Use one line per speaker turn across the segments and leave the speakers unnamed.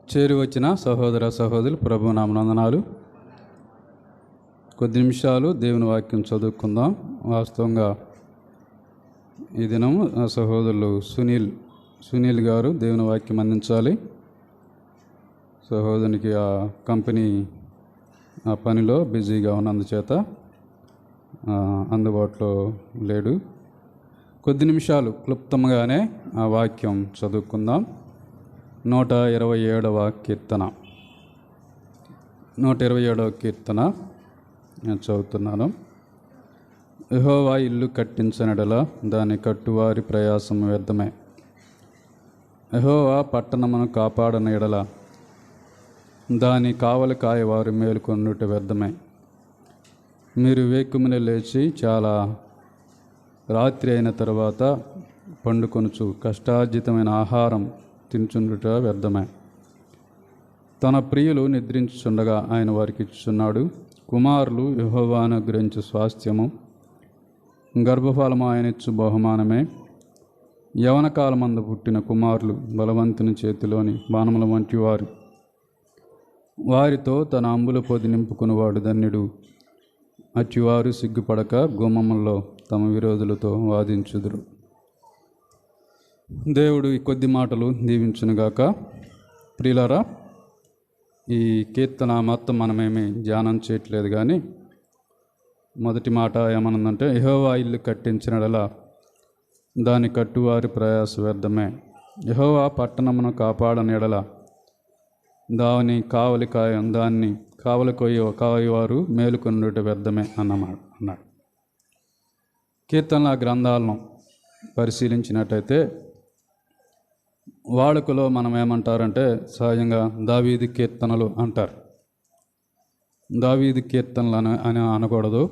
చేరి వచ్చిన సహోదర సహోదరులు ప్రభు నామనందనాలు. కొద్ది నిమిషాలు దేవుని వాక్యం చదువుకుందాం. వాస్తవంగా ఈ దినము సహోదరులు సునీల్ గారు దేవుని వాక్యం అందించాలి. సహోదరునికి ఆ కంపెనీ ఆ పనిలో బిజీగా ఉన్నందుచేత అందుబాటులో లేడు. కొద్ది నిమిషాలు క్లుప్తంగానే ఆ వాక్యం చదువుకుందాం. 127వ కీర్తన 127వ కీర్తన నేను చదువుతున్నాను. యెహోవా ఇల్లు కట్టించనెడల దాని కట్టువారి ప్రయాసం వ్యర్థమే. యెహోవా పట్టణమును కాపాడని ఎడల దాని కావలి కాయవారు మేలుకొనుట వ్యర్థమే. మీరు వేకుమని లేచి చాలా రాత్రి అయిన తర్వాత పండుకొనుచు కష్టార్జితమైన ఆహారం తినుచుండుట వ్యర్థమే. తన ప్రియులు నిద్రించుచుండగా ఆయన వారికి ఇచ్చుచున్నాడు. కుమారులు యెహోవాను అనుగ్రహించు స్వాస్థ్యము, గర్భఫలము ఆయన ఇచ్చు బహుమానమే. యవన కాలమందు పుట్టిన కుమారులు బలవంతుని చేతిలోని బాణముల వంటి వారు. వారితో తన అంబుల పొది నింపుకునివాడు ధన్యుడు. అట్టివారు సిగ్గుపడక గుమ్మముల్లో తమ విరోధులతో వాదించుదురు. దేవుడు ఈ కొద్ది మాటలు దీవించునుగాక. ప్రియులారా, ఈ కీర్తన మొత్తం మనమేమి ధ్యానం చేయట్లేదు, కానీ మొదటి మాట ఏమనుందంటే, యెహోవా ఇల్లు కట్టించినడలా దాని కట్టువారి ప్రయాస వ్యర్థమే. యెహోవా పట్టణమును కాపాడని ఎడల దాని దాన్ని కావలి కాయవారు మేలుకొనుట వ్యర్థమే అన్నాడు. కీర్తనల గ్రంథాలను పరిశీలించినట్టయితే వాడుకలో మనం ఏమంటారంటే సహజంగా దావీదు కీర్తనలు అంటారు. దావీదు కీర్తనలు అని అనకూడదు.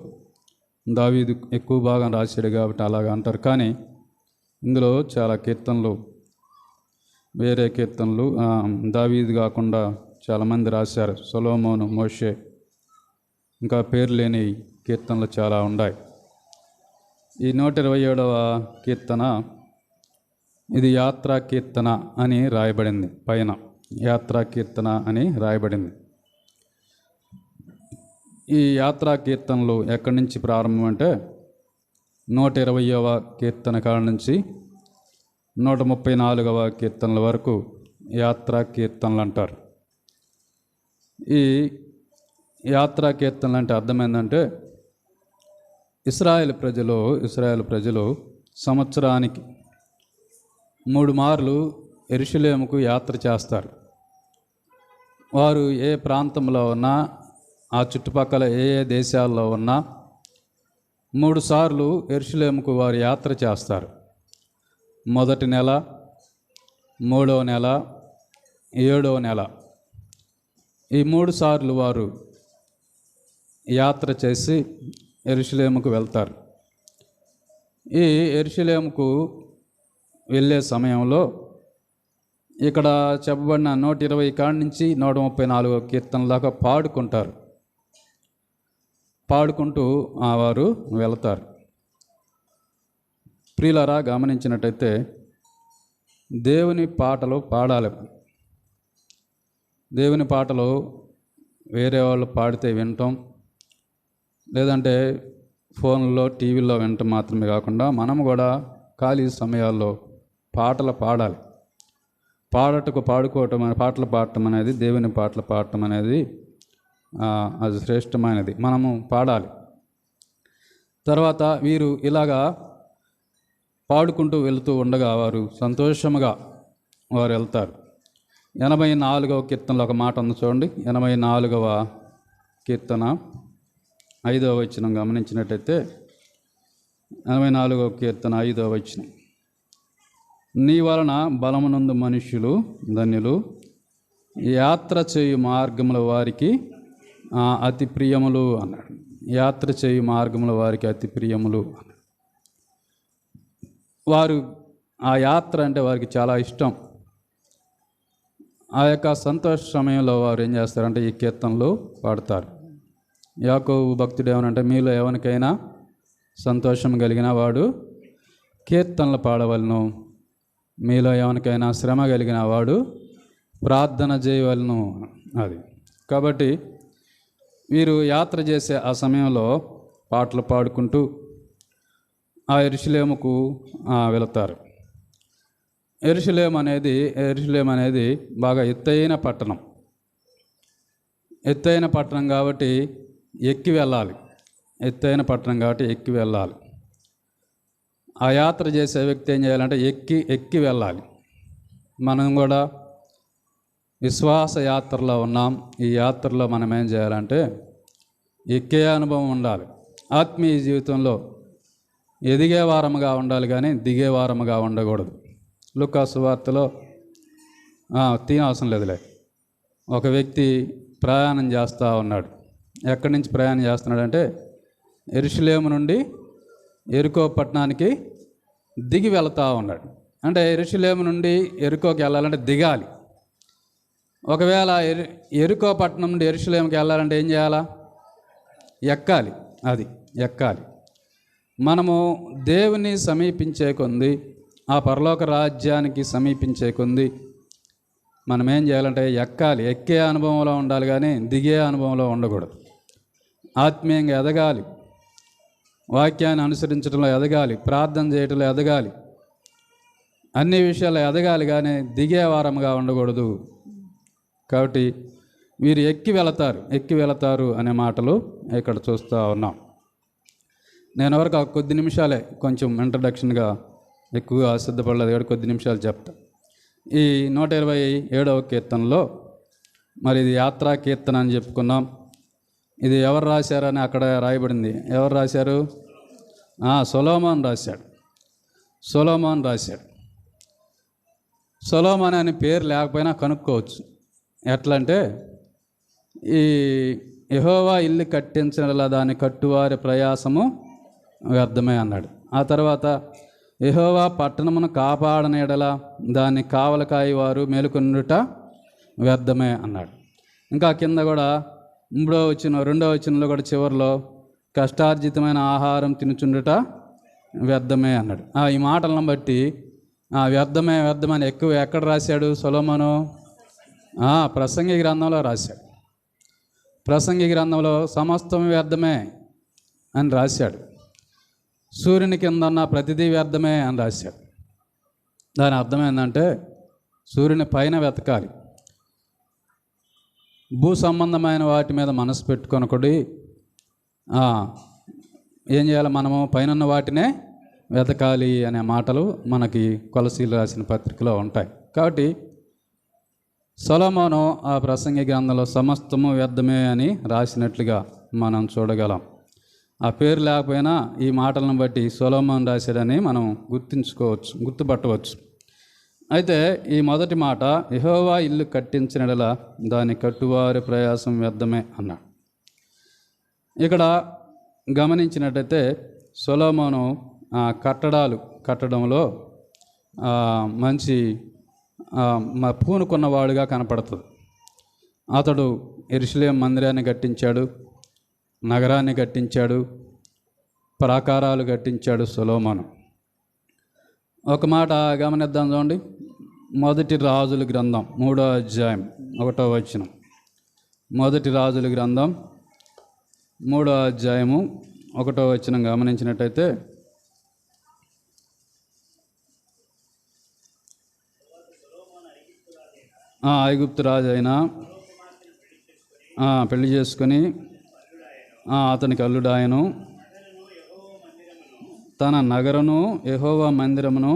దావీదు ఎక్కువ భాగం రాశాడు కాబట్టి అలాగ అంటారు. కానీ ఇందులో చాలా కీర్తనలు, వేరే కీర్తనలు దావీదు కాకుండా చాలామంది రాశారు. సొలొమోను, మోషే, ఇంకా పేరు లేని కీర్తనలు చాలా ఉన్నాయి. ఈ 127వ కీర్తన ఇది యాత్రా కీర్తన అని రాయబడింది. పైన యాత్రా కీర్తన అని రాయబడింది. ఈ యాత్రా కీర్తనలు ఎక్కడి నుంచి ప్రారంభం అంటే 120వ కీర్తన కాడ నుంచి 134వ కీర్తనల వరకు యాత్రా కీర్తనలు అంటారు. ఈ యాత్రా కీర్తనలు అంటే అర్థం ఏంటంటే, ఇశ్రాయేలు ప్రజలు సంవత్సరానికి 3 మార్లు యెరూషలేముకు యాత్ర చేస్తారు. వారు ఏ ప్రాంతంలో ఉన్నా, ఆ చుట్టుపక్కల ఏ దేశాల్లో ఉన్నా 3 సార్లు యెరూషలేముకు వారు యాత్ర చేస్తారు. మొదటి నెల, 3వ నెల, 7వ నెల, ఈ 3 సార్లు వారు యాత్ర చేసి యెరూషలేముకు వెళ్తారు. ఈ యెరూషలేముకు వెళ్ళే సమయంలో ఇక్కడ చెప్పబడిన 120 కాడి నుంచి 134 కీర్తనల దాకా పాడుకుంటూ వారు వెళతారు. ప్రియులారా, గమనించినట్టయితే దేవుని పాటలు పాడాలి. దేవుని పాటలు వేరే వాళ్ళు పాడితే వినటం, లేదంటే ఫోన్లో టీవీలో వినటం మాత్రమే కాకుండా మనం కూడా ఖాళీ సమయాల్లో పాటలు పాడాలి. పాటలు పాడటం అనేది, దేవుని పాటలు పాడటం అనేది అది శ్రేష్టమైనది. మనము పాడాలి. తర్వాత వీరు ఇలాగా పాడుకుంటూ వెళుతూ ఉండగా వారు సంతోషముగా వారు వెళ్తారు. 84వ కీర్తనలో ఒక మాట ఉంది చూడండి. 84వ కీర్తన 5వ వచనం గమనించినట్టయితే 84వ కీర్తన 5వ వచనం, నీ వలన బలమునందు మనుష్యులు ధన్యులు, యాత్ర చేయు మార్గముల వారికి అతి ప్రియములు అన్నాడు. యాత్ర చేయు మార్గముల వారికి అతి ప్రియములు అన్నాడు. వారు ఆ యాత్ర అంటే వారికి చాలా ఇష్టం. ఆ యొక్క సంతోష సమయంలో వారు ఏం చేస్తారంటే ఈ కీర్తనలు పాడతారు. యాకోబు భక్తుడు ఏమనంటే, మీలో ఎవరికైనా సంతోషం కలిగిన వాడు కీర్తనలు పాడవలను, మీలో ఎవరికైనా శ్రమ కలిగిన వాడు ప్రార్థన చేయవలను. అది కాబట్టి వీరు యాత్ర చేసే ఆ సమయంలో పాటలు పాడుకుంటూ ఆ యెరూషలేముకు వెళతారు. యెరూషలేం అనేది బాగా ఎత్తైన పట్టణం. ఎత్తైన పట్టణం కాబట్టి ఎక్కి వెళ్ళాలి. ఆ యాత్ర చేసే వ్యక్తి ఏం చేయాలంటే ఎక్కి వెళ్ళాలి. మనం కూడా విశ్వాస యాత్రలో ఉన్నాం. ఈ యాత్రలో మనం ఏం చేయాలంటే ఎక్కే అనుభవం ఉండాలి. ఆత్మీయ జీవితంలో ఎదిగే వారముగా ఉండాలి, కానీ దిగే వారముగా ఉండకూడదు. లూకా సువార్తలో అవసరం లేదులే, ఒక వ్యక్తి ప్రయాణం చేస్తూ ఉన్నాడు. ఎక్కడి నుంచి ప్రయాణం చేస్తున్నాడంటే యెరూషలేము నుండి యెరికో పట్టణానికి దిగి వెళుతూ ఉన్నాడు. అంటే యెరూషలేము నుండి యెరికోకి వెళ్ళాలంటే దిగాలి. ఒకవేళ యెరికో పట్టణం నుండి యెరూషలేముకి వెళ్ళాలంటే ఏం చేయాలా? ఎక్కాలి. మనము దేవుని సమీపించే కొంది, ఆ పరలోక రాజ్యానికి సమీపించే కొంది మనం ఏం చేయాలంటే ఎక్కే అనుభవంలో ఉండాలి, కానీ దిగే అనుభవంలో ఉండకూడదు. ఆత్మీయంగా ఎదగాలి, వాక్యాన్ని అనుసరించడంలో ఎదగాలి, ప్రార్థన చేయడంలో ఎదగాలి, అన్ని విషయాల్లో ఎదగాలి, కానీ దిగే వారముగా ఉండకూడదు. కాబట్టి వీరు ఎక్కి వెళతారు అనే మాటలు ఇక్కడ చూస్తూ ఉన్నాం. నేను వరకు కొద్ది నిమిషాలే, కొంచెం ఇంట్రడక్షన్గా ఎక్కువగా సిద్ధపడలేదు కాబట్టి కొద్ది నిమిషాలు చెప్తా. ఈ 127వ కీర్తనలో మరి ఇది యాత్రా కీర్తన అని చెప్పుకున్నాం. ఇది ఎవరు రాశారని అక్కడ రాయబడింది. ఎవరు రాశారు? సొలొమోన్ రాశాడు. సొలొమోన్ అనే పేరు లేకపోయినా కనుక్కోవచ్చు. ఎట్లా అంటే, ఈ యెహోవా ఇల్లు కట్టించడలా దాని కట్టువారి ప్రయాసము వ్యర్థమే అన్నాడు. ఆ తర్వాత యెహోవా పట్టణమును కాపాడనేడలా దాన్ని కావలకాయి వారు మేలుకొనుట వ్యర్థమే అన్నాడు. ఇంకా కింద కూడా 2వ వచనంలో కూడా చివరిలో కష్టార్జితమైన ఆహారం తినుచుండుట వ్యర్థమే అన్నాడు. ఈ మాటలను బట్టి వ్యర్థమని ఎక్కడ రాశాడు సొలొమోను? ప్రసంగి గ్రంథంలో రాశాడు. ప్రసంగి గ్రంథంలో సమస్తం వ్యర్థమే అని రాశాడు. సూర్యుని కింద ఉన్న ప్రతిదీ వ్యర్థమే అని రాశాడు. దాని అర్థం ఏంటంటే సూర్యుని పైన వెతకాలి. భూ సంబంధమైన వాటి మీద మనసు పెట్టుకొనకుడి. ఏం చేయాలి? మనము పైన వాటినే వెతకాలి అనే మాటలు మనకి కొలసీలు రాసిన పత్రికలో ఉంటాయి. కాబట్టి సొలొమోను ఆ ప్రసంగి గ్రంథంలో సమస్తము వ్యర్థమే అని రాసినట్లుగా మనం చూడగలం. ఆ పేరు లేకపోయినా ఈ మాటలను బట్టి సొలొమోను రాశాడని మనం గుర్తుపట్టవచ్చు. అయితే ఈ మొదటి మాట, యెహోవా ఇల్లు కట్టించినడలా దాని కట్టువారి ప్రయాసం వ్యర్థమే అన్నాడు. ఇక్కడ గమనించినట్టయితే సొలొమోను కట్టడాలు కట్టడంలో మంచి పూనుకున్నవాడుగా కనపడుతుంది. అతడు యెరూషలేము మందిరాన్ని కట్టించాడు, నగరాన్ని కట్టించాడు, ప్రాకారాలు కట్టించాడు సొలొమోను. ఒక మాట గమనిద్దాం చూడండి. 1 రాజుల గ్రంథం 3వ అధ్యాయం 1వ వచనం. 1 రాజుల గ్రంథం 3వ అధ్యాయము 1వ వచనం గమనించినట్టయితే, ఐగుప్తు రాజు అయినా పెళ్లి చేసుకొని అతనికి అల్లుడాయను, తన నగరను యెహోవా మందిరమును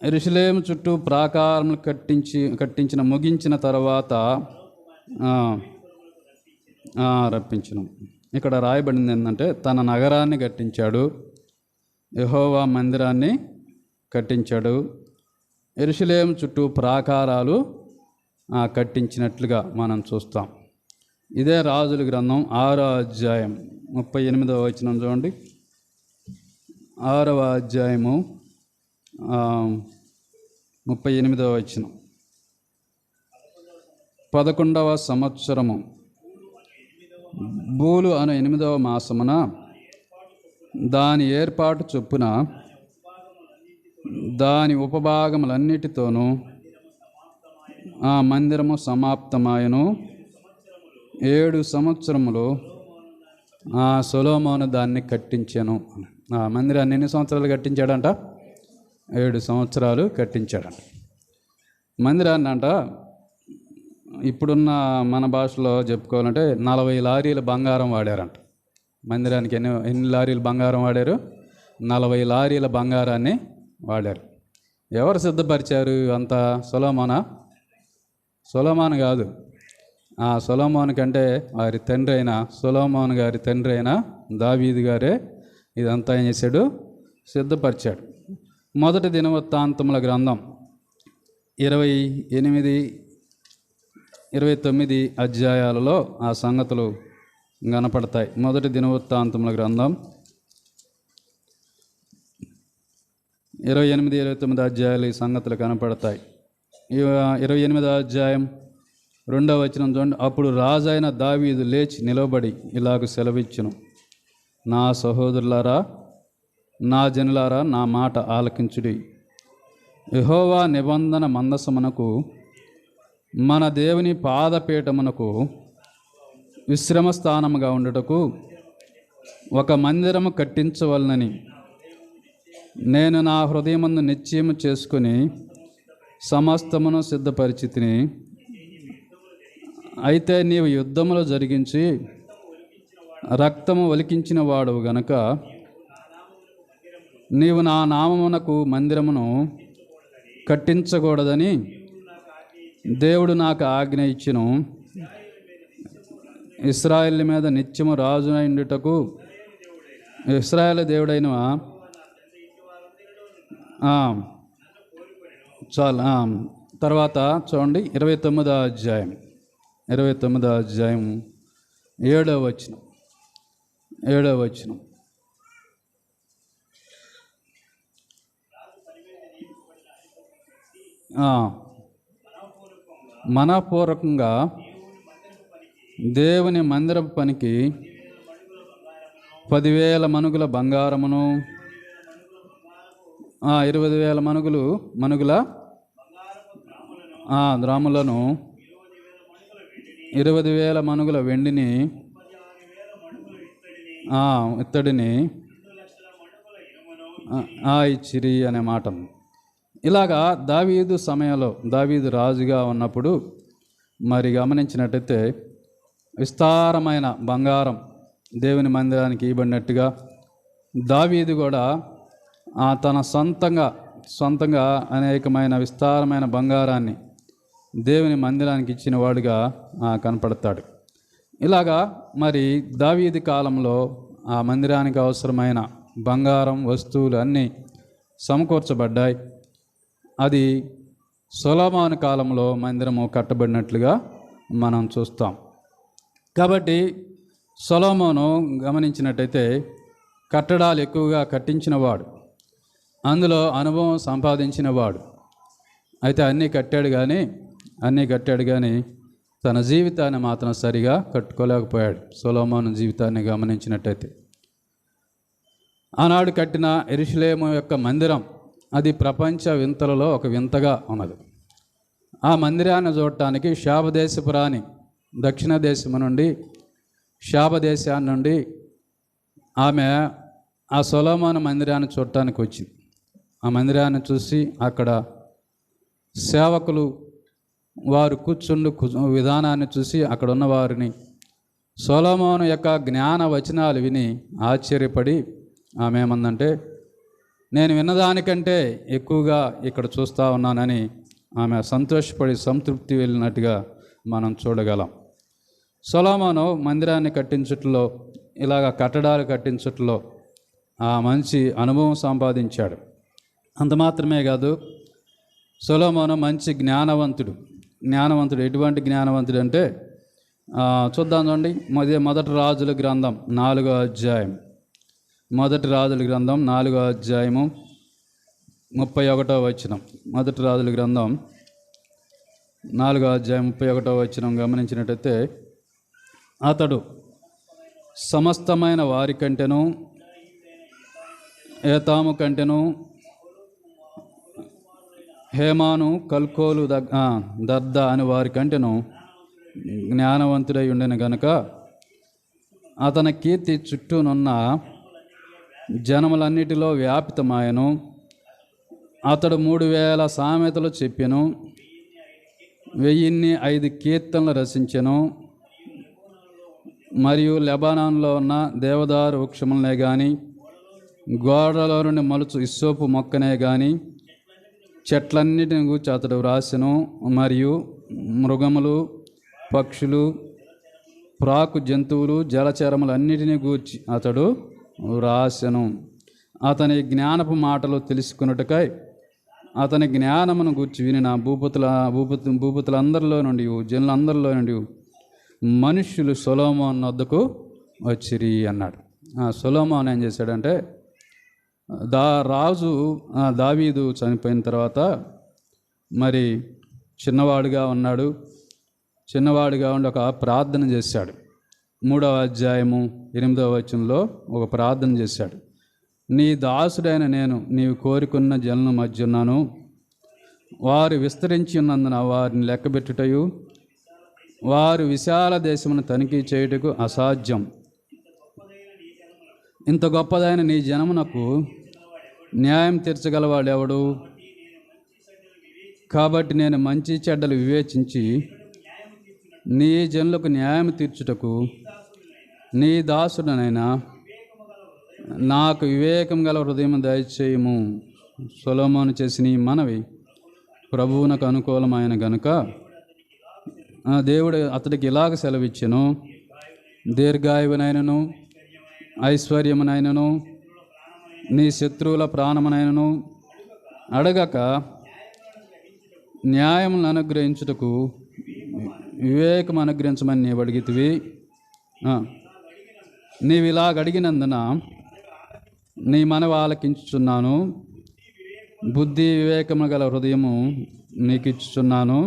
యెరూషలేము చుట్టూ ప్రాకారములు ముగించిన తర్వాత రప్పించును. ఇక్కడ రాయబడింది ఏంటంటే తన నగరాన్ని కట్టించాడు, యెహోవా మందిరాన్ని కట్టించాడు, యెరూషలేము చుట్టూ ప్రాకారాలు కట్టించినట్లుగా మనం చూస్తాం. ఇదే రాజుల గ్రంథం 6వ అధ్యాయం 38వ వచనం చూడండి. 6వ అధ్యాయము 38వ వచనం. 11వ సంవత్సరము బూలు అను 8వ మాసమున దాని ఏర్పాటు చొప్పున దాని ఉపభాగములన్నిటితోనూ ఆ మందిరము సమాప్తమాయను. 7 సంవత్సరములు ఆ సొలొమోను దాన్ని కట్టించాను. ఆ మందిరాన్ని ఎన్ని సంవత్సరాలు కట్టించాడంట? 7 సంవత్సరాలు కట్టించాడంట. మందిరాన్ని అంట ఇప్పుడున్న మన భాషలో చెప్పుకోవాలంటే 40 లారీల బంగారం వాడారంట. మందిరానికి ఎన్ని లారీల బంగారం వాడారు? 40 లారీల బంగారాన్ని వాడారు. ఎవరు సిద్ధపరిచారు అంతా? సొలొమోను కాదు. ఆ సొలొమోను కంటే వారి తండ్రి అయిన సొలొమోను గారి తండ్రి అయిన దావీదు గారే ఇదంతా ఏం చేశాడు? సిద్ధపరిచాడు. మొదటి దినవృత్తాంతముల గ్రంథం 28, 29 అధ్యాయాలలో ఆ సంగతులు కనపడతాయి. మొదటి దినవృత్తాంతముల గ్రంథం 28, 29 అధ్యాయాలు ఈ సంగతులు కనపడతాయి. 28వ అధ్యాయం 2వ వచనం చూడండి. అప్పుడు రాజైన దావీదు లేచి నిలబడి ఇలాగ సెలవిచ్చును, నా సహోదరులారా, నా జనులారా, నా మాట ఆలకించుడి. యెహోవా నిబంధన మందసమునకు, మన దేవుని పాదపీఠమునకు విశ్రమ స్థానముగా ఉండుటకు ఒక మందిరము కట్టించవలనని నేను నా హృదయమందు నిశ్చయము చేసుకుని సమస్తమును సిద్ధపరిచితిని. అయితే నీవు యుద్ధములు జరిగించి రక్తము ఒలికించిన వాడవు గనుక నీవు నా నామమునకు మందిరమును కట్టించకూడదని దేవుడు నాకు ఆజ్ఞ ఇచ్చెను. ఇశ్రాయేలు మీద నిత్యము రాజునైండుటకు ఇశ్రాయేలు దేవుడైన తర్వాత చూడండి 29వ అధ్యాయం 7వ వచనం. మనపూర్వకంగా దేవుని మందిరపు పనికి 10,000 మనుగుల బంగారమును, 20,000 మనుగుల ద్రాములను, 20,000 మనుగుల వెండిని, ఇత్తడిని ఇచ్చిరి అనే మాట. ఇలాగా దావీదు సమయంలో, దావీదు రాజుగా ఉన్నప్పుడు మరి గమనించినట్టయితే విస్తారమైన బంగారం దేవుని మందిరానికి ఇవ్వబడినట్టుగా దావీదు కూడా తన సొంతంగా అనేకమైన విస్తారమైన బంగారాన్ని దేవుని మందిరానికి ఇచ్చిన వాడుగా కనపడతాడు. ఇలాగా మరి దావీదు కాలంలో ఆ మందిరానికి అవసరమైన బంగారం వస్తువులు అన్నీ సమకూర్చబడ్డాయి. అది సొలొమోను కాలంలో మందిరము కట్టబడినట్లుగా మనం చూస్తాం. కాబట్టి సొలొమోను గమనించినట్టయితే కట్టడాలు ఎక్కువగా కట్టించినవాడు, అందులో అనుభవం సంపాదించినవాడు. అయితే అన్నీ కట్టాడు కానీ తన జీవితాన్ని మాత్రం సరిగా కట్టుకోలేకపోయాడు. సొలొమోను జీవితాన్ని గమనించినట్టయితే ఆనాడు కట్టిన యెరూషలేము యొక్క మందిరం అది ప్రపంచ వింతలలో ఒక వింతగా ఉన్నది. ఆ మందిరాన్ని చూడటానికి శాపదేశపు రాణి దక్షిణ దేశము నుండి, శాపదేశాన్ని నుండి ఆమె ఆ సొలొమోను మందిరాన్ని చూడటానికి వచ్చింది. ఆ మందిరాన్ని చూసి అక్కడ సేవకులు వారు కూర్చుండు విధానాన్ని చూసి అక్కడ ఉన్న వారిని సొలొమోను యొక్క జ్ఞాన వచనాలు విని ఆశ్చర్యపడి ఆమె ఏమందంటే, నేను విన్నదానికంటే ఎక్కువగా ఇక్కడ చూస్తూ ఉన్నానని ఆమె సంతోషపడి సంతృప్తి వెళ్ళినట్టుగా మనం చూడగలం. సొలొమోను మందిరాన్ని కట్టించుట్లో, ఇలాగ కట్టడాలు కట్టించుట్లో మంచి అనుభవం సంపాదించాడు. అంత మాత్రమే కాదు, సొలొమోను మంచి జ్ఞానవంతుడు. ఎటువంటి జ్ఞానవంతుడు అంటే చూద్దాం చూడండి. మొదటి రాజుల గ్రంథం 4వ అధ్యాయం, మొదటి రాజుల గ్రంథం 4వ అధ్యాయము 31వ వచనం. మొదటి రాజుల గ్రంథం 4వ అధ్యాయం 31వ వచనం గమనించినట్టయితే, అతడు సమస్తమైన వారి కంటెను, ఏతాము కంటెను, హేమాను కల్కోలు దర్ద అని వారి కంటెను జ్ఞానవంతుడై ఉండెను గనుక అతని కీర్తి చుట్టూనున్న జనములన్నిటిలో వ్యాపితమాయను. అతడు 3000 సామెతలు చెప్పెను, 1005 కీర్తనలు రచించెను. మరియు లెబానాన్లో ఉన్న దేవదారు వృక్షములనే కానీ, గోడలో నుండి మలుచు ఇస్సోపు మొక్కనే కానీ, చెట్లన్నిటిని గూర్చి అతడు వ్రాసెను. మరియు మృగములు, పక్షులు, ప్రాకు జంతువులు, జలచరములన్నిటినీ గూర్చి అతడు వ్రాసెను. అతని జ్ఞానపు మాటలు తెలుసుకొనుటకై అతని జ్ఞానమును గూర్చి వినిన భూపతులందరిలో నుండి, జనులందరిలో నుండి మనుష్యులు సొలొమోను వద్దకు వచ్చిరి అన్నాడు. సొలొమోను ఏం చేశాడంటే, రాజు దావీదు చనిపోయిన తర్వాత మరి చిన్నవాడుగా ఉన్నాడు. చిన్నవాడుగా ఉండి ఒక ప్రార్థన చేశాడు. 3వ అధ్యాయము 8వ వచనంలో ఒక ప్రార్థన చేశాడు. నీ దాసుడైన నేను నీవు కోరుకున్న జనుల మధ్య ఉన్నాను. వారు విస్తరించి ఉన్నందున వారిని లెక్కబెట్టుటయు వారు విశాల దేశమును తనిఖీ చేయుటకు అసాధ్యం. ఇంత గొప్పదైన నీ జనమునకు న్యాయం తీర్చగలవాడెవడు? కాబట్టి నేను మంచి చెడ్డలు వివేచించి నీ జనులకు న్యాయం తీర్చుటకు నీ దాసుడనైనా నాకు వివేకం గల హృదయం దయచేయము. సొలొమోను చేసిన ఈ మనవి ప్రభువునకు అనుకూలమైన గనుక దేవుడు అతడికి ఇలాగ సెలవిచ్చెను, దీర్ఘాయువునైనను ఐశ్వర్యమునైనను నీ శత్రువుల ప్రాణమునైనను అడగక న్యాయములను అనుగ్రహించుటకు వివేకం అనుగ్రహించమని నీవు అడిగితివి. నీవు ఇలాగ అడిగినందున నీ మనవి ఆలకించుచున్నాను. బుద్ధి వివేకము గల హృదయము నీకు ఇచ్చుచున్నాను.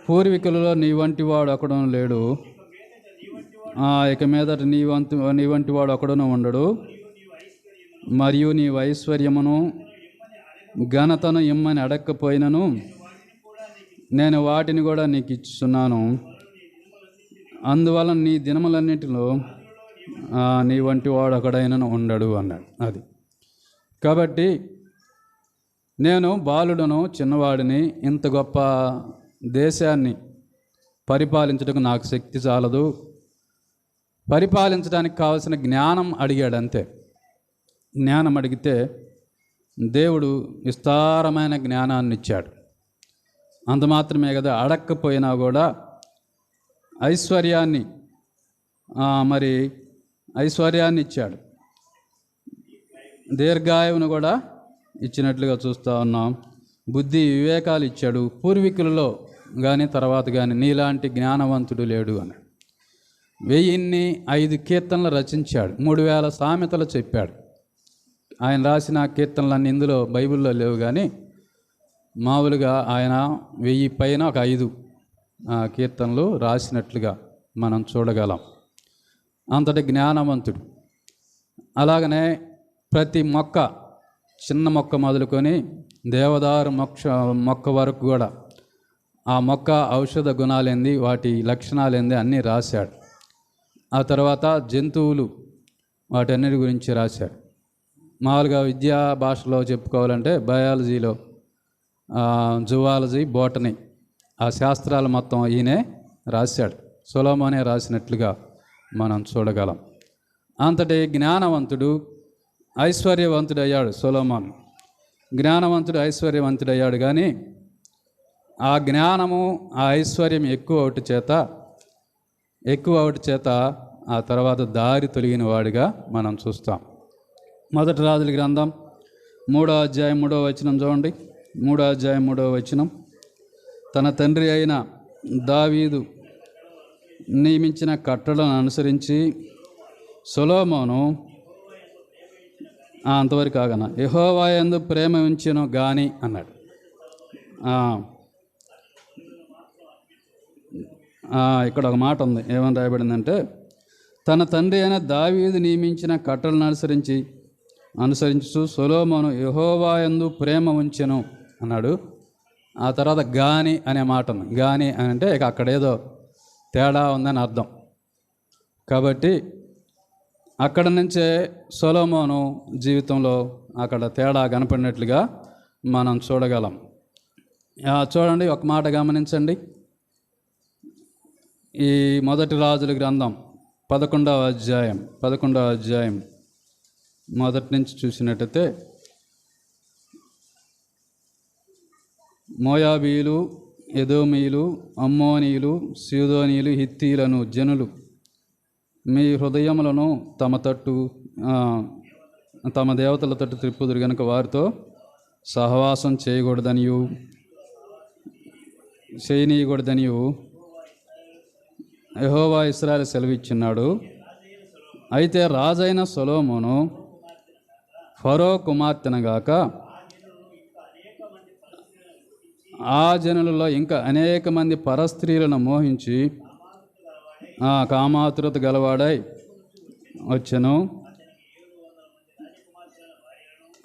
పూర్వీకులలో నీ వంటి వాడు ఒకడును లేడు, ఇక మీదట నీ వంటి వాడు ఒకడును ఉండడు. మరియు నీ ఐశ్వర్యమును ఘనతను ఇమ్మని అడగకపోయినను నేను వాటిని కూడా నీకు ఇచ్చుచున్నాను. అందువలన నీ దినములన్నిటిలో నీ వంటి వాడు ఒకడైనను ఉండడు అన్నాడు. అది కాబట్టి నేను బాలుడను, చిన్నవాడిని, ఇంత గొప్ప దేశాన్ని పరిపాలించడానికి నాకు శక్తి చాలదు. పరిపాలించడానికి కావలసిన జ్ఞానం అడిగాడు అంతే. జ్ఞానం అడిగితే దేవుడు విస్తారమైన జ్ఞానాన్ని ఇచ్చాడు. అంత మాత్రమే కదా, అడక్కపోయినా కూడా ఐశ్వర్యాన్ని ఇచ్చాడు. దీర్ఘాయువును కూడా ఇచ్చినట్లుగా చూస్తూ ఉన్నాం. బుద్ధి వివేకాలు ఇచ్చాడు. పూర్వీకులలో కానీ తర్వాత కానీ నీలాంటి జ్ఞానవంతుడు లేడు అని 1005 కీర్తనలు రచించాడు. 3000 సామెతలు చెప్పాడు. ఆయన రాసిన కీర్తనలన్నీ ఇందులో బైబిల్లో లేవు, కానీ మామూలుగా ఆయన 1000 పైన ఒక 5 కీర్తనలు రాసినట్లుగా మనం చూడగలం. అంతటి జ్ఞానవంతుడు. అలాగనే ప్రతి మొక్క, చిన్న మొక్క మొదలుకొని దేవదారు మొక్క వరకు కూడా ఆ మొక్క ఔషధ గుణాలేంది, వాటి లక్షణాలేంది అన్నీ రాశాడు. ఆ తర్వాత జంతువులు, వాటన్నిటి గురించి రాశాడు. మామూలుగా విద్యా భాషలో చెప్పుకోవాలంటే బయాలజీలో జువాలజీ, బోటనీ, ఆ శాస్త్రాలు మొత్తం ఈయనే రాశాడు. సొలొమోనే రాసినట్లుగా మనం చూడగలం. అంతటి జ్ఞానవంతుడు, ఐశ్వర్యవంతుడయ్యాడు సొలొమోను. జ్ఞానవంతుడు, ఐశ్వర్యవంతుడయ్యాడు. కానీ ఆ జ్ఞానము, ఆ ఐశ్వర్యం ఎక్కువ ఒకటి చేత ఆ తర్వాత దారి తొలగిన వాడిగా మనం చూస్తాం. మొదటి రాజుల గ్రంథం 3వ అధ్యాయం 3వ వచనం చూడండి. 3వ అధ్యాయం 3వ వచనం. తన తండ్రి అయిన దావీదు నియమించిన కట్టడలను అనుసరించి సొలొమోను అంతవరకు కాగన యెహోవా యందు ప్రేమ ఉంచెను గాని అన్నాడు. ఇక్కడ ఒక మాట ఉంది, ఏమని రాయబడిందంటే, తన తండ్రి అయిన దావీదు నియమించిన కట్టడలను అనుసరించు సొలొమోను యెహోవా యందు ప్రేమ ఉంచెను అన్నాడు. ఆ తర్వాత గాని అనే మాట ఉంది. గాని అని అంటే ఇక అక్కడ ఏదో తేడా ఉందని అర్థం. కాబట్టి అక్కడ నుంచే సొలొమోను జీవితంలో అక్కడ తేడా కనపడినట్లుగా మనం చూడగలం. చూడండి, ఒక మాట గమనించండి. ఈ మొదటి రాజుల గ్రంథం 11వ అధ్యాయం మొదటి నుంచి చూసినట్టయితే, మోయాబీయులు, ఎదోమీయులు, అమ్మోనీయులు, సీదోనీయులు, హిత్తీలను జనులు మీ హృదయములను తమ దేవతల తట్టు త్రిప్పుదురు గనుక వారితో సహవాసం చేయనీయకూడదనియు యెహోవా ఇశ్రాయేలు సెలవిచ్చున్నాడు. అయితే రాజైన సొలొమోను ఫరో కుమార్తెనగాక ఆ జనులలో ఇంకా అనేక మంది పరస్త్రీలను మోహించి కామాతురత గలవాడై వచ్చెను.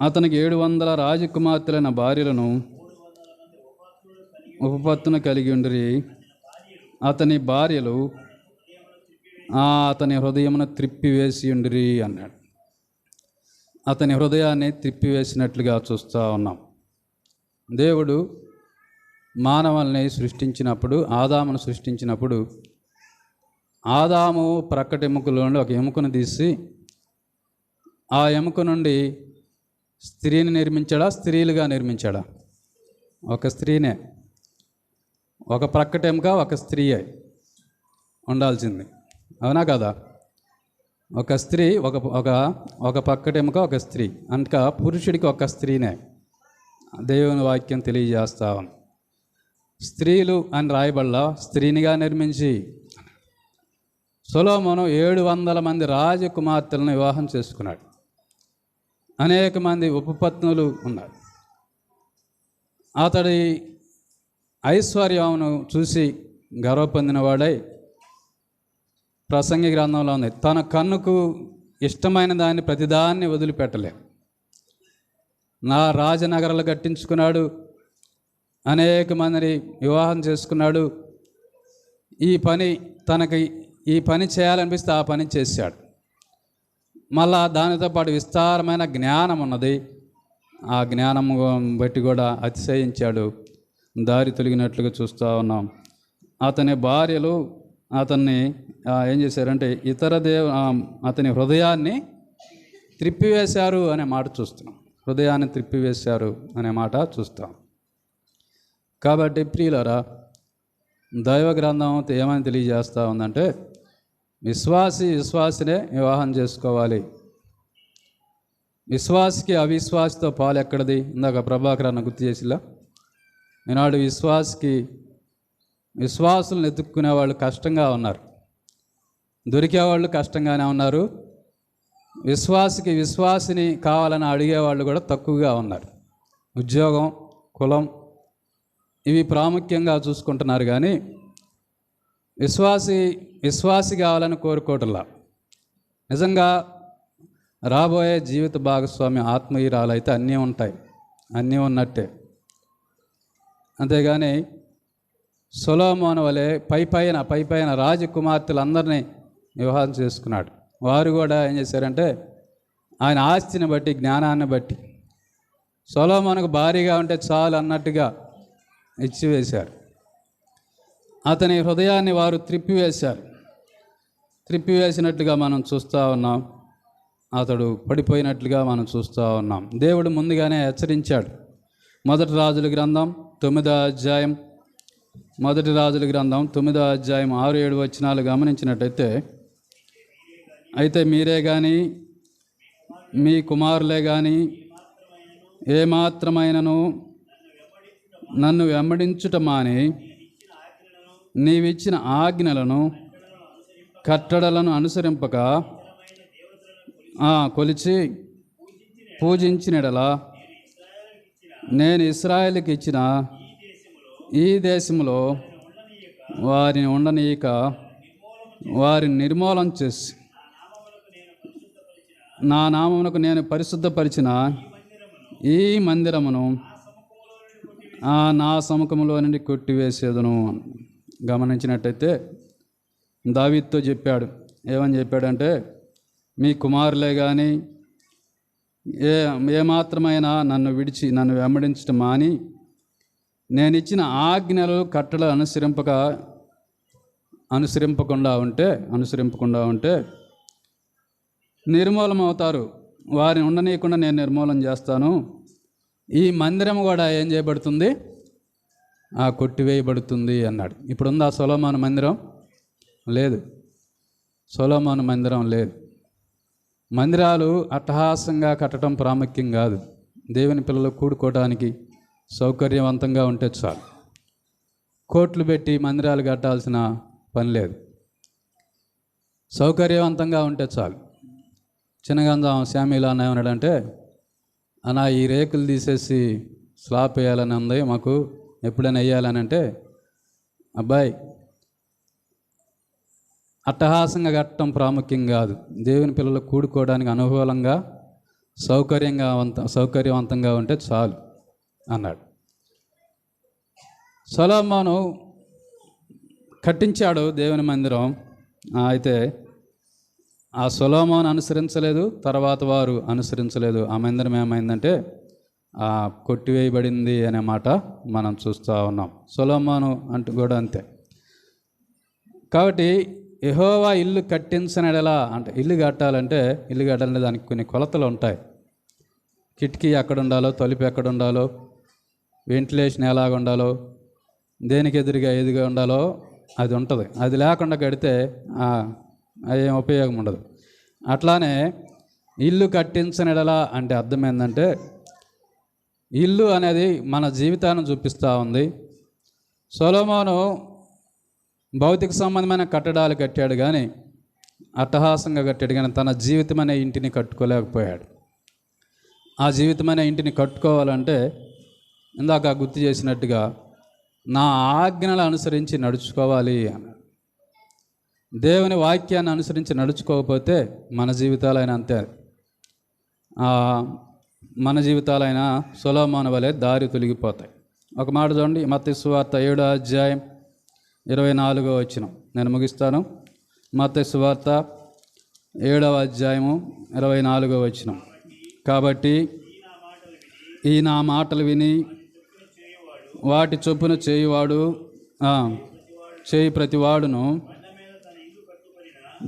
అతనికి 700 రాజకుమార్తెలైన భార్యలను ఉపపత్తును కలిగి ఉండిరి. అతని భార్యలు అతని హృదయమును త్రిప్పివేసి ఉండిరి అన్నాడు. అతని హృదయాన్ని త్రిప్పివేసినట్లుగా చూస్తూ ఉన్నాం. దేవుడు మానవుల్ని సృష్టించినప్పుడు, ఆదామును సృష్టించినప్పుడు, ఆదాము ప్రక్కటి ఎముకలో నుండి ఒక ఎముకను తీసి ఆ ఎముక నుండి స్త్రీని నిర్మించాడా, స్త్రీలుగా నిర్మించాడా? ఒక స్త్రీనే. ఒక ప్రక్కటి ఎముక ఒక స్త్రీయే ఉండాల్సింది, అవునా కదా? ఒక స్త్రీ, ఒక పక్కటి ఎముక ఒక స్త్రీ. అంతగా పురుషుడికి ఒక స్త్రీనే దేవుని వాక్యం తెలియజేస్తా ఉంది. స్త్రీలు అని రాయబడలా, స్త్రీనిగా నిర్మించి. సొలొమోను 700 మంది రాజకుమార్తెలను వివాహం చేసుకున్నాడు. అనేక మంది ఉపపత్నులు ఉన్నారు. అతడి ఐశ్వర్యమును చూసి గర్వపొందినవాడై, ప్రసంగి గ్రంథంలో ఉంది, తన కన్నుకు ఇష్టమైన దాన్ని ప్రతిదాన్ని వదిలిపెట్టలే. నా రాజనగరాలు కట్టించుకున్నాడు, అనేక మందిని వివాహం చేసుకున్నాడు. ఈ పని చేయాలనిపిస్తే ఆ పని చేశాడు. మళ్ళా దానితో పాటు విస్తారమైన జ్ఞానం ఉన్నది. ఆ జ్ఞానం బట్టి కూడా అతిశయించాడు. దారి తొలగినట్లుగా చూస్తూ ఉన్నాం. అతని భార్యలు అతన్ని ఏం చేశారంటే అతని హృదయాన్ని త్రిప్పివేశారు అనే మాట చూస్తున్నాం. హృదయాన్ని త్రిప్పివేశారు అనే మాట చూస్తాం. కాబట్టి ప్రియులారా, దైవ గ్రంథం ఏమని తెలియజేస్తూ ఉందంటే, విశ్వాసినే వివాహం చేసుకోవాలి. విశ్వాసికి అవిశ్వాసితో పాలు ఎక్కడిది? ఇందాక ప్రభాకర్ అన్న గుర్తు చేసిలా. ఈనాడు విశ్వాసులను ఎత్తుక్కునే వాళ్ళు కష్టంగా ఉన్నారు, దొరికేవాళ్ళు కష్టంగానే ఉన్నారు. విశ్వాసిని కావాలని అడిగేవాళ్ళు కూడా తక్కువగా ఉన్నారు. ఉద్యోగం, కులం ఇవి ప్రాముఖ్యంగా చూసుకుంటున్నారు. కానీ విశ్వాసి కావాలని కోరుకోవటంలా. నిజంగా రాబోయే జీవిత భాగస్వామి ఆత్మీయురాలు అయితే అన్నీ ఉంటాయి, అన్నీ ఉన్నట్టే. అంతేగాని సొలొమోను వలె పైపైన రాజకుమార్తెలందరినీ వివాహం చేసుకున్నాడు. వారు కూడా ఏం చేశారంటే, ఆయన ఆస్తిని బట్టి, జ్ఞానాన్ని బట్టి సొలొమోనుకు భారీగా ఉంటే చాలు అన్నట్టుగా ఇచ్చివేశారు. అతని హృదయాన్ని వారు త్రిప్పివేసినట్లుగా మనం చూస్తూ ఉన్నాం. అతడు పడిపోయినట్లుగా మనం చూస్తూ ఉన్నాం. దేవుడు ముందుగానే హెచ్చరించాడు. మొదటి రాజుల గ్రంథం 9వ అధ్యాయం 6-7 వచనాలు గమనించినట్టయితే, అయితే మీరే కానీ మీ కుమారులే కానీ ఏమాత్రమైనను నన్ను వెంబడించుట మాని నీవిచ్చిన ఆజ్ఞలను కట్టడలను అనుసరింపక కొలిచి పూజించినడలా నేను ఇశ్రాయేలుకి ఇచ్చిన ఈ దేశంలో వారిని ఉండనీయక వారిని నిర్మూలన చేసి నా నామమునకు నేను పరిశుద్ధపరిచిన ఈ మందిరమును నా సముఖంలో నుండి కొట్టివేసేదను. గమనించినట్టయితే దావీదుతో చెప్పాడు. ఏమని చెప్పాడంటే, మీ కుమారులే కానీ ఏమాత్రమైనా నన్ను వెంబడించడం మాని నేను ఇచ్చిన ఆజ్ఞలు కట్టలు అనుసరింపకుండా ఉంటే నిర్మూలం అవుతారు. వారిని ఉండనీయకుండా నేను నిర్మూలన చేస్తాను. ఈ మందిరం కూడా ఏం చేయబడుతుంది? కొట్టివేయబడుతుంది అన్నాడు. ఇప్పుడు ఉందా సొలొమోను మందిరం? లేదు. సొలొమోను మందిరం లేదు. మందిరాలు అట్టహాసంగా కట్టడం ప్రాముఖ్యం కాదు. దేవుని పిల్లలు కూడుకోవడానికి సౌకర్యవంతంగా ఉంటే చాలు. కోట్లు పెట్టి మందిరాలు కట్టాల్సిన పని లేదు. సౌకర్యవంతంగా ఉంటే చాలు. చిన్నగంజాం శామీలా అన్న ఏమన్నాడంటే, అన్న ఈ రేకులు తీసేసి స్లాబ్ వేయాలని ఉంది, మాకు ఎప్పుడైనా వేయాలని అంటే, అబ్బాయి అట్టహాసంగా కట్టడం ప్రాముఖ్యం కాదు. దేవుని పిల్లలు కూడుకోవడానికి అనుకూలంగా సౌకర్యవంతంగా ఉంటే చాలు అన్నాడు. సొలొమోను కట్టించాడు దేవుని మందిరం. అయితే ఆ సొలొమోను అనుసరించలేదు, తర్వాత వారు అనుసరించలేదు. ఆ మందిరం ఏమైందంటే కొట్టివేయబడింది అనే మాట మనం చూస్తూ ఉన్నాం. సొలొమోను అంటూ కూడా అంతే. కాబట్టి యెహోవా ఇల్లు కట్టించనెడలా అంటే, ఇల్లు కట్టాలంటే దానికి కొన్ని కొలతలు ఉంటాయి. కిటికీ ఎక్కడ ఉండాలో, తలుపు ఎక్కడ ఉండాలో, వెంటిలేషన్ ఎలాగ ఉండాలో, దేనికి ఎదురుగా ఉండాలో అది ఉంటుంది. అది లేకుండా కడితే ఏం ఉపయోగం ఉండదు. అట్లానే ఇల్లు కట్టించనెడలా అంటే అర్థం ఏంటంటే, ఇల్లు అనేది మన జీవితాన్ని చూపిస్తూ ఉంది. సొలొమోను భౌతిక సంబంధమైన కట్టడాలు కట్టాడు కానీ, అట్టహాసంగా కట్టాడు కానీ, తన జీవితం అనే ఇంటిని కట్టుకోలేకపోయాడు. ఆ జీవితం అనే ఇంటిని కట్టుకోవాలంటే ఇందాక గుర్తు చేసినట్టుగా నా ఆజ్ఞలు అనుసరించి నడుచుకోవాలి అన్నాడు. దేవుని వాక్యాన్ని అనుసరించి నడుచుకోకపోతే మన జీవితాలైనా అంతే. మన జీవితాలైనా సొలొమోను వలె దారి తొలగిపోతాయి. ఒక మాట చూడండి, మత్తయి సువార్త 7వ అధ్యాయం 24వ వచనం. నేను ముగిస్తాను. మత్తయి సువార్త 7వ అధ్యాయము 24వ వచనం. కాబట్టి ఈ నా మాటలు విని వాటి చొప్పున చేయువాడు చేయి ప్రతివాడును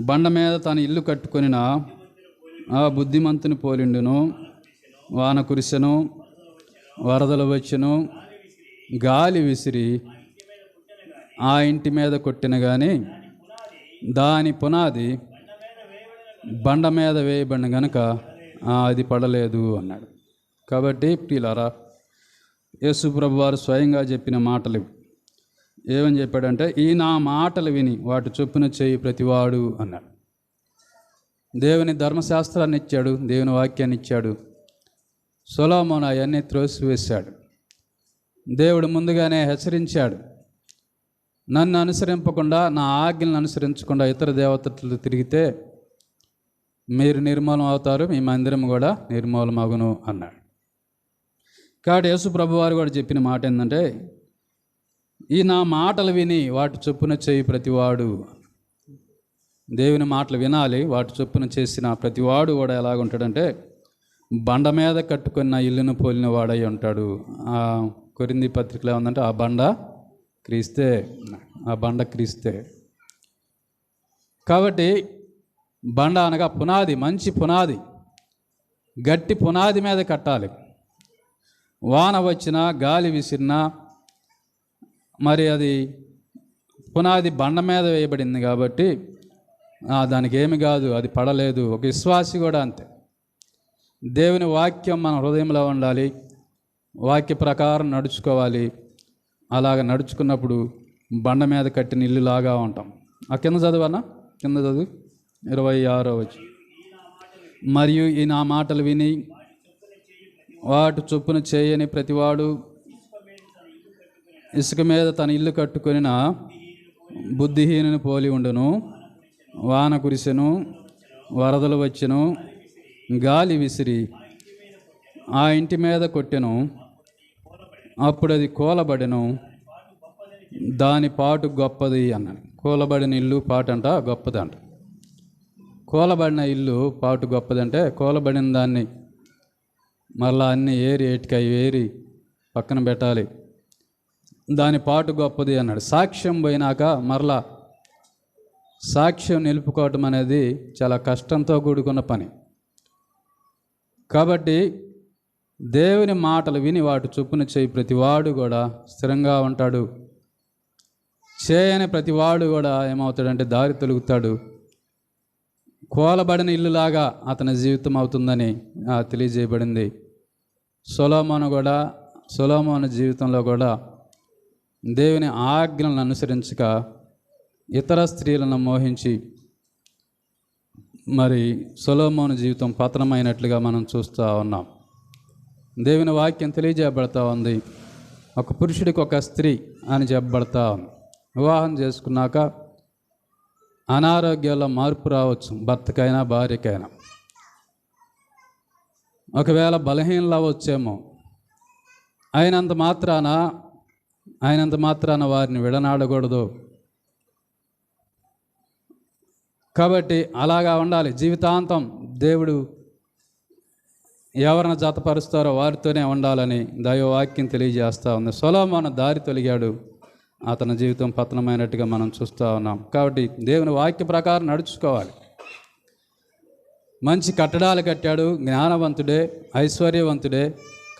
బండ మీద తన ఇల్లు కట్టుకొనిన ఆ బుద్ధిమంతుని పోలిండును. వాన కురిసెను, వరదలు వచ్చెను, గాలి విసిరి ఆ ఇంటి మీద కొట్టిన కానీ దాని పునాది బండ మీద వేయబడిన గనుక అది పడలేదు అన్నాడు. కాబట్టి ప్రియులారా, యేసు ప్రభువు వారు స్వయంగా చెప్పిన మాటలు ఏమని చెప్పాడంటే, ఈ నా మాటలు విని వాటి చొప్పున చేయి ప్రతివాడు అన్నాడు. దేవుని ధర్మశాస్త్రాన్ని ఇచ్చాడు, దేవుని వాక్యాన్ని ఇచ్చాడు. సొలొమోను అవన్నీ త్రోసివేశాడు. దేవుడు ముందుగానే హెచ్చరించాడు, నన్ను అనుసరింపకుండా, నా ఆజ్ఞలను అనుసరించకుండా ఇతర దేవతలు తిరిగితే మీరు నిర్మూలం అవుతారు, మీ మందిరం కూడా నిర్మూలమగును అన్నాడు. కాబట్టి యేసు ప్రభువారు కూడా చెప్పిన మాట ఏంటంటే, ఈ నా మాటలు విని వాటి చొప్పున చేయి ప్రతివాడు. దేవుని మాటలు వినాలి, వాటి చొప్పున చేసిన ప్రతివాడు కూడా ఎలాగుంటాడంటే బండ మీద కట్టుకున్న ఇల్లును పోలిన వాడై ఉంటాడు. ఆ కొరింథీ పత్రికలో ఉందంటే ఆ బండ క్రీస్తే. కాబట్టి బండ అనగా పునాది, మంచి పునాది, గట్టి పునాది మీద కట్టాలి. వాన వచ్చినా, గాలి విసిరినా, మరి అది పునాది బండ మీద వేయబడింది కాబట్టి దానికి ఏమి కాదు, అది పడలేదు. ఒక విశ్వాసి కూడా అంతే. దేవుని వాక్యం మన హృదయంలో ఉండాలి, వాక్య ప్రకారం నడుచుకోవాలి. అలాగ నడుచుకున్నప్పుడు బండ మీద కట్టిన ఇల్లులాగా ఉంటాం. ఆ కింద చదువు 26వ వచనం. మరియు ఈ నా మాటలు విని వాటి చొప్పున చేయని ప్రతివాడు ఇసుక మీద తన ఇల్లు కట్టుకొనిన బుద్ధిహీనుని పోలి ఉండును. వాన కురిసెను, వరదలు వచ్చెను, గాలి విసిరి ఆ ఇంటి మీద కొట్టెను, అప్పుడు అది కూలబడెను, దాని పాటు గొప్పది అన్నాడు. కూలబడిన ఇల్లు పాటంట గొప్పదంట. కూలబడిన ఇల్లు పాటు గొప్పదంటే కూలబడిన దాన్ని మరలా అన్నీ ఏరి ఏటికాయ ఏరి పక్కన పెట్టాలి, దాని పాటు గొప్పది అన్నాడు. సాక్ష్యం పోయినాక మరలా సాక్ష్యం నిలుపుకోవటం అనేది చాలా కష్టంతో కూడుకున్న పని. కాబట్టి దేవుని మాటలు విని వాటి చొప్పున చేయి ప్రతివాడు కూడా స్థిరంగా ఉంటాడు. చేయని ప్రతివాడు కూడా ఏమవుతాడంటే దారి తొలుగుతాడు. కూలబడిన ఇల్లులాగా అతని జీవితం అవుతుందని తెలియజేయబడింది. సొలొమోను జీవితంలో కూడా దేవుని ఆజ్ఞలను అనుసరించక ఇతర స్త్రీలను మోహించి మరి సొలొమోను జీవితం పతనమైనట్లుగా మనం చూస్తూ ఉన్నాం. దేవుని వాక్యం తెలియజేయబడతా ఉంది, ఒక పురుషుడికి ఒక స్త్రీ అని చెప్పబడతా ఉంది. వివాహం చేసుకున్నాక అనారోగ్యాల్లో మార్పు రావచ్చు, భర్తకైనా భార్యకైనా. ఒకవేళ బలహీనలు అవ్వచ్చేమో. అయినంత మాత్రాన వారిని విడనాడకూడదు. కాబట్టి అలాగా ఉండాలి. జీవితాంతం దేవుడు ఎవరిని జతపరుస్తారో వారితోనే ఉండాలని దైవవాక్యం తెలియజేస్తూ ఉంది. సొలొమోను దారి తొలిగాడు, అతని జీవితం పతనమైనట్టుగా మనం చూస్తూ ఉన్నాం. కాబట్టి దేవుని వాక్య ప్రకారం నడుచుకోవాలి. మంచి కట్టడాలు కట్టాడు, జ్ఞానవంతుడే, ఐశ్వర్యవంతుడే,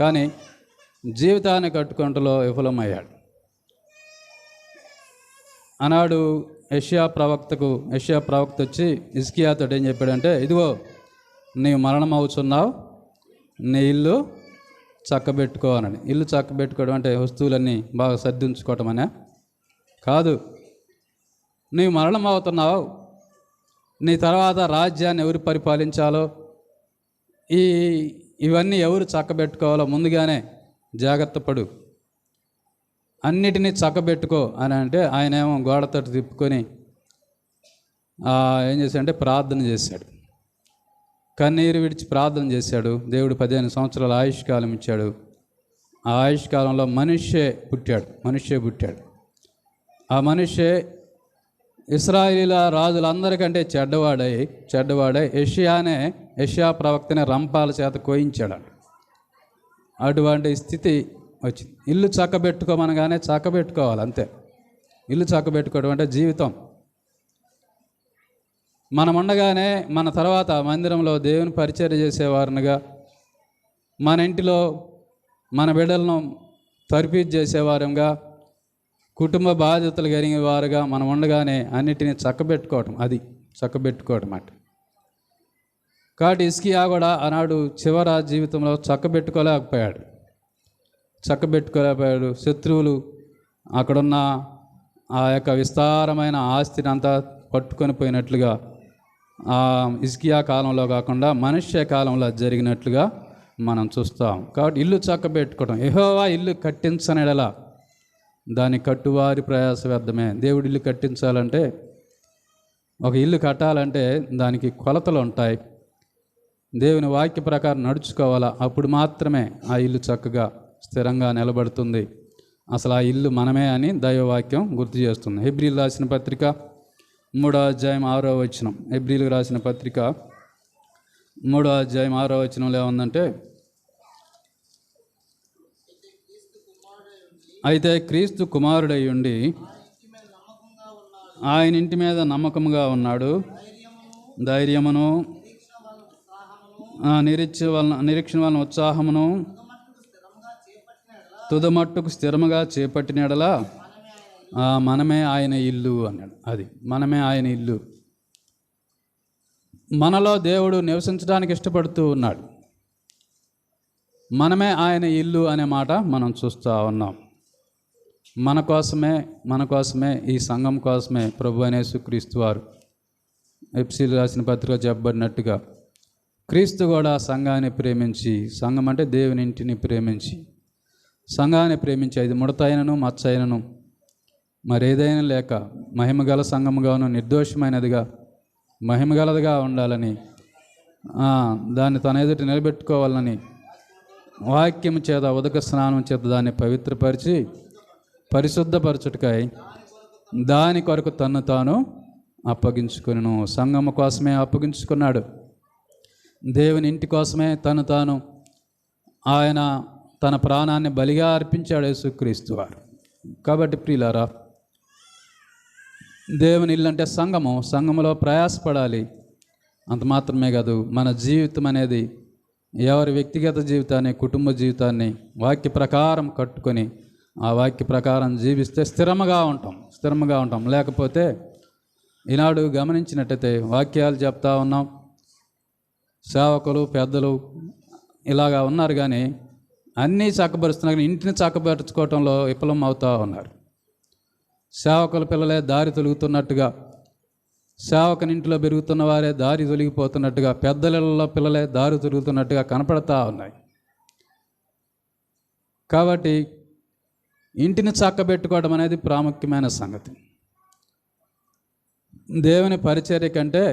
కానీ జీవితాన్ని కట్టుకుంటలో విఫలమయ్యాడు. ఆనాడు యెషయా ప్రవక్త వచ్చి హిజ్కియాతో ఏం చెప్పాడంటే, ఇదిగో నీవు మరణం అవుతున్నావు, నీ ఇల్లు చక్కబెట్టుకో అని. ఇల్లు చక్కబెట్టుకోవడం అంటే వస్తువులన్నీ బాగా సర్దించుకోవటం అనే కాదు. నీవు మరణం అవుతున్నావు, నీ తర్వాత రాజ్యాన్ని ఎవరు పరిపాలించాలో, ఇవన్నీ ఎవరు చక్కబెట్టుకోవాలో ముందుగానే జాగ్రత్త పడు, అన్నిటినీ చక్కబెట్టుకో అని అంటే ఆయన ఏమో గోడతోటి తిప్పుకొని ఏం చేశాడంటే ప్రార్థన చేశాడు. కన్నీరు విడిచి ప్రార్థన చేశాడు. దేవుడు 15 సంవత్సరాల ఆయుష్కాలం ఇచ్చాడు. ఆ ఆయుష్కాలంలో మనిషే పుట్టాడు. ఆ మనిషే ఇశ్రాయేలీల రాజులందరికంటే చెడ్డవాడై యెషయా ప్రవక్తనే రంపాల చేత కోయించాడు. అటువంటి స్థితి వచ్చింది. ఇల్లు చక్కబెట్టుకోమనగానే చక్కబెట్టుకోవాలి, అంతే. ఇల్లు చక్కబెట్టుకోవడం అంటే జీవితం. మనం ఉండగానే మన తర్వాత మందిరంలో దేవుని పరిచర్య చేసేవారునిగా, మన ఇంటిలో మన బిడ్డలను తర్ఫీదు చేసేవారంగా, కుటుంబ బాధ్యతలు కలిగిన వారుగా మనం ఉండగానే అన్నిటినీ చక్కబెట్టుకోవటం అంటే. కాబట్టి హిజ్కియా కూడా ఆనాడు చివరి జీవితంలో చక్కబెట్టుకోలేకపోయాడు. శత్రువులు అక్కడున్న ఆ యొక్క విస్తారమైన ఆస్తిని అంతా పట్టుకొని పోయినట్లుగా హిజ్కియా కాలంలో కాకుండా మనుష్య కాలంలో జరిగినట్లుగా మనం చూస్తాం. కాబట్టి ఇల్లు చక్కబెట్టుకోవడం, యెహోవా ఇల్లు కట్టించనెడల దాని కట్టువారి ప్రయాస వ్యర్థమే. దేవుడు ఇల్లు కట్టించాలంటే, ఒక ఇల్లు కట్టాలంటే దానికి కొలతలు ఉంటాయి. దేవుని వాక్య ప్రకారం నడుచుకోవాలా, అప్పుడు మాత్రమే ఆ ఇల్లు చక్కగా స్థిరంగా నిలబడుతుంది. అసలు ఆ ఇల్లు మనమే అని దైవవాక్యం గుర్తు చేస్తుంది. హెబ్రీలు రాసిన పత్రిక 3వ అధ్యాయం 6వ వచనం. హెబ్రీలకు రాసిన పత్రిక 3వ అధ్యాయం 6వ వచనంలో ఏముందంటే, అయితే క్రీస్తు కుమారుడై ఉండి ఆయన ఇంటి మీద నమ్మకంగా ఉన్నాడు, ధైర్యమును నిరీక్షణ వలన ఉత్సాహమును తుదమట్టుకు స్థిరముగా చేపట్టినడలా మనమే ఆయన ఇల్లు అన్నాడు. అది మనమే ఆయన ఇల్లు. మనలో దేవుడు నివసించడానికి ఇష్టపడుతూ ఉన్నాడు. మనమే ఆయన ఇల్లు అనే మాట మనం చూస్తూ ఉన్నాం. మన కోసమే ఈ సంఘం కోసమే ప్రభు అయిన యేసుక్రీస్తు వారు ఎఫెసీయులకు రాసిన పత్రిక చెప్పబడినట్టుగా క్రీస్తు కూడా సంఘాన్ని ప్రేమించి, సంఘం అంటే దేవుని ఇంటిని ప్రేమించి, సంఘాన్ని ప్రేమించి అది ముడతైనను మచ్చైనను మరేదైనా లేక మహిమగల సంఘముగాను నిర్దోషమైనదిగా మహిమగలదిగా ఉండాలని, దాన్ని తన ఎదుట నిలబెట్టుకోవాలని వాక్యం చేత ఉదక స్నానం చేత దాన్ని పవిత్రపరిచి పరిశుద్ధపరచుటకై దాని కొరకు తన్ను తాను అప్పగించుకొనెను. సంఘము కోసమే అప్పగించుకున్నాడు. దేవుని ఇంటి కోసమే తను తాను ఆయన తన ప్రాణాన్ని బలిగా అర్పించాడు యేసుక్రీస్తు వారు. కాబట్టి ప్రియులారా, దేవుని ఇల్లు అంటే సంఘములో ప్రయాసపడాలి. అంత మాత్రమే కాదు, మన జీవితం అనేది ఎవరి వ్యక్తిగత జీవితాన్ని, కుటుంబ జీవితాన్ని వాక్య ప్రకారం కట్టుకొని ఆ వాక్య ప్రకారం జీవిస్తే స్థిరంగా ఉంటాం. లేకపోతే ఈనాడు గమనించినట్టయితే వాక్యాలు చెప్తా ఉన్నాం, సేవకులు పెద్దలు ఇలాగా ఉన్నారు, కానీ అన్నీ చక్కబరుస్తున్నారు, కానీ ఇంటిని చక్కబరుచుకోవటంలో విఫలం అవుతూ ఉన్నారు. సేవకుల పిల్లలే దారి తొలుగుతున్నట్టుగా, సేవకుని ఇంటిలో పెరుగుతున్న వారే దారి తొలగిపోతున్నట్టుగా, పెద్దలలో పిల్లలే దారి తొలుగుతున్నట్టుగా కనపడతా ఉన్నాయి. కాబట్టి ఇంటిని చక్కబెట్టుకోవడం అనేది ప్రాముఖ్యమైన సంగతి. దేవుని పరిచర్య కంటే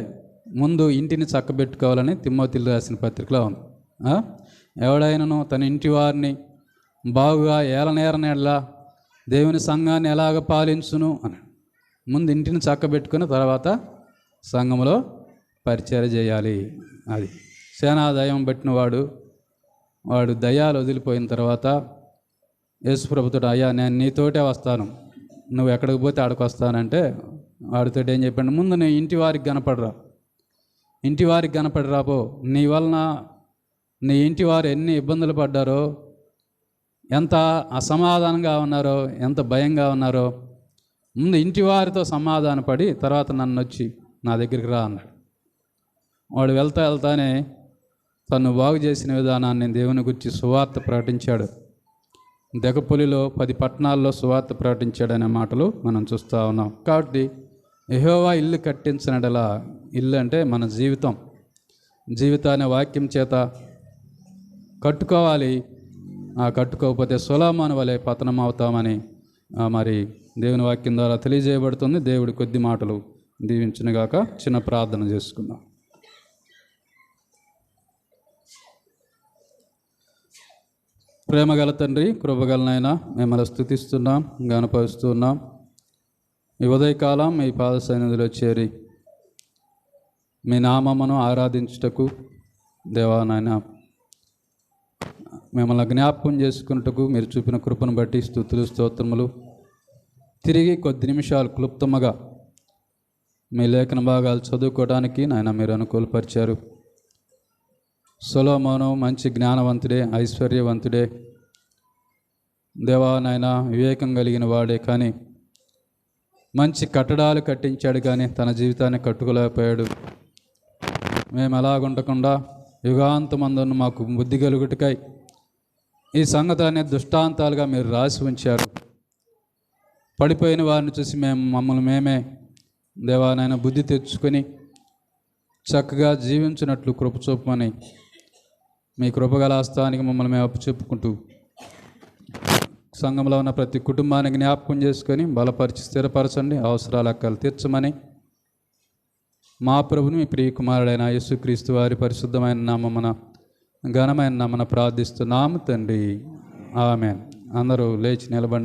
ముందు ఇంటిని చక్కబెట్టుకోవాలని తిమోతిలో రాసిన పత్రికలో ఉంది. ఎవడైనాను తన ఇంటి వారిని బాగుగా ఏలనేరనేలా దేవుని సంఘాన్ని ఎలాగ పాలించును అని ముందు ఇంటిని చక్కబెట్టుకుని తర్వాత సంఘంలో పరిచర్య చేయాలి. అది సేనాదయం బట్టిన వాడు దయ్యాలు వదిలిపోయిన తర్వాత యేసుప్రభుతో, అయ్యా నేను నీతోటే వస్తాను, నువ్వు ఎక్కడికి పోతే ఆడికి వస్తానంటే వాడితో ఏం చెప్పాడు, ముందు నీ ఇంటి వారికి కనపడిరా పో, నీ వలన నీ ఇంటి వారు ఎన్ని ఇబ్బందులు పడ్డారో, ఎంత అసమాధానంగా ఉన్నారో, ఎంత భయంగా ఉన్నారో, ముందు ఇంటి వారితో సమాధానపడి తర్వాత నన్ను వచ్చి నా దగ్గరికి రా అన్నాడు. వాడు వెళ్తానే తను బాగు చేసిన విధానాన్ని దేవుని గురించి సువార్త ప్రకటించాడు. దెకపొలిలో 10 పట్టణాల్లో సువార్త ప్రకటించాడనే మాటలు మనం చూస్తూ ఉన్నాం. కాబట్టి యెహోవా ఇల్లు కట్టించినడలా, ఇల్లు అంటే మన జీవితాన్ని వాక్యం చేత కట్టుకోవాలి. కట్టుకోకపోతే సొలొమోను వలె పతనం అవుతామని మరి దేవుని వాక్యం ద్వారా తెలియజేయబడుతుంది. దేవుడి కొద్ది మాటలు దీవించునుగాక. చిన్న ప్రార్థన చేసుకుందాం. ప్రేమగల తండ్రి, కృపగలనైనా మిమ్మల్ని స్తుతిస్తున్నాం, గణపరుస్తున్నాం. ఈ ఉదయకాలం మీ పాద సన్నిధిలో చేరి మీ నామమును ఆరాధించుటకు దేవా నాయన మిమ్మల్ని జ్ఞాపకం చేసుకున్నట్టుకు మీరు చూపిన కృపను బట్టి స్తుతులు స్తోత్రములు. తిరిగి కొద్ది నిమిషాలు క్లుప్తముగా మీ లేఖన భాగాలు చదువుకోవడానికి నాయన మీరు అనుకూలపరిచారు. సొలొమోను మంచి జ్ఞానవంతుడే, ఐశ్వర్యవంతుడే, దేవా నాయన వివేకం కలిగిన వాడే, కానీ మంచి కట్టడాలు కట్టించాడు, కానీ తన జీవితాన్ని కట్టుకోలేకపోయాడు. మేము ఎలాగుండకుండా యుగాంతమందున్న మాకు బుద్ధి కలుగుటకై ఈ సంగతాన్ని దృష్టాంతాలుగా మీరు రాసి ఉంచారు. పడిపోయిన వారిని చూసి మమ్మల్ని మేమే దేవానైనా బుద్ధి తెచ్చుకొని చక్కగా జీవించినట్లు కృప చూపమని మీ కృపగల హస్తానికి మమ్మల్ని మేము అప్పచెప్పుకుంటూ సంఘంలో ఉన్న ప్రతి కుటుంబాన్ని జ్ఞాపకం చేసుకొని బలపరిచి స్థిరపరచండి, అవసరాల అక్కలు తీర్చమని మా ప్రభుని మీ ప్రియ కుమారుడైన యేసుక్రీస్తు వారి పరిశుద్ధమైన నామమున ఘనమైన నామమున ప్రార్థిస్తున్నాము తండ్రి. ఆమేన్. అందరూ లేచి నిలబడి